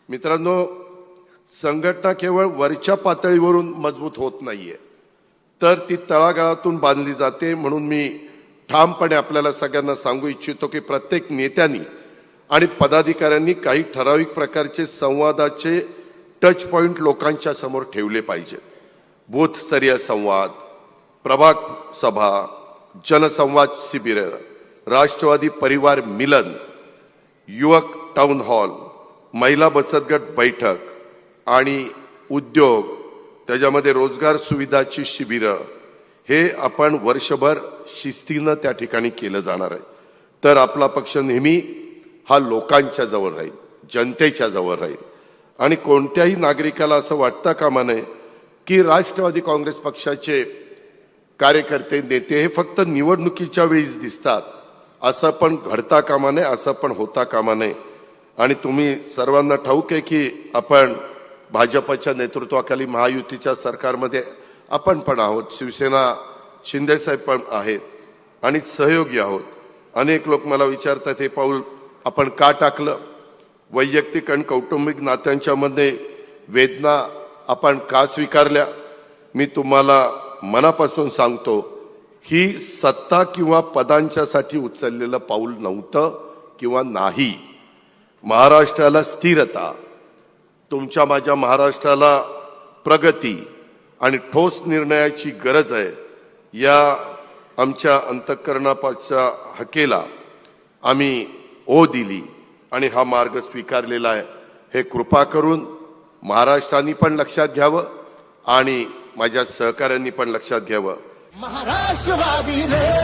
मित्रांनो, संघटना केवळ वरच्या पातळीवरून मजबूत होत नाहीये, तर ती तळागाळातून बांधली जाते। म्हणून मी ठामपणे आपल्याला सगळ्यांना सांगू इच्छितो की प्रत्येक नेत्यांनी आणि पदाधिकाऱ्यांनी काही ठराविक प्रकारचे संवादाचे टच पॉइंट लोकांच्या समोर ठेवले पाहिजेत। बूथ स्तरीय संवाद, प्रभाग सभा, जनसंवाद शिबिर, राष्ट्रवादी परिवार मिलन, युवक टाउन हॉल, महिला बचत गट बैठक आणि उद्योग, त्याच्यामध्ये रोजगार सुविधाची शिबिरं, हे आपण वर्षभर शिस्तीनं त्या ठिकाणी केलं जाणार आहे। तर आपला पक्ष नेहमी हा लोकांच्या जवळ राहील, जनतेच्या जवळ राहील। आणि कोणत्याही नागरिकाला असं वाटता कामा नये की राष्ट्रवादी काँग्रेस पक्षाचे कार्यकर्ते नेते हे फक्त निवडणुकीच्या वेळीच दिसतात, असं पण घडता कामा नये, असं पण होता कामा नये। आणि तुम्ही सर्वांना ठाऊक आहे की आपण भाजपच्या नेतृत्वाखाली महायुतीच्या सरकारमध्ये आपण पण आहोत, शिवसेना शिंदे साहेब पण आहेत आणि सहयोगी आहोत। अनेक लोक मला विचारतात हे पाऊल आपण का टाकलं, वैयक्तिक आणि कौटुंबिक नात्यांच्या मध्ये वेदना आपण का स्वीकारल्या। मी तुम्हाला मनापासून सांगतो, ही सत्ता किंवा पदांच्यासाठी उचललेलं पाऊल नव्हतं किंवा नाही। महाराष्ट्राला स्थिरता, तुमच्या माझ्या महाराष्ट्राला प्रगती आणि ठोस निर्णयाची गरज आहे। या आमच्या अंतःकरणाच्या हकेला आम्ही ओ दिली आणि हा मार्ग स्वीकारलेला आहे। हे कृपा करून महाराष्ट्राने पण लक्षात घ्यावं आणि माझ्या सहकाऱ्यांनी पण लक्षात घ्यावं। महाराष्ट्रवादी रे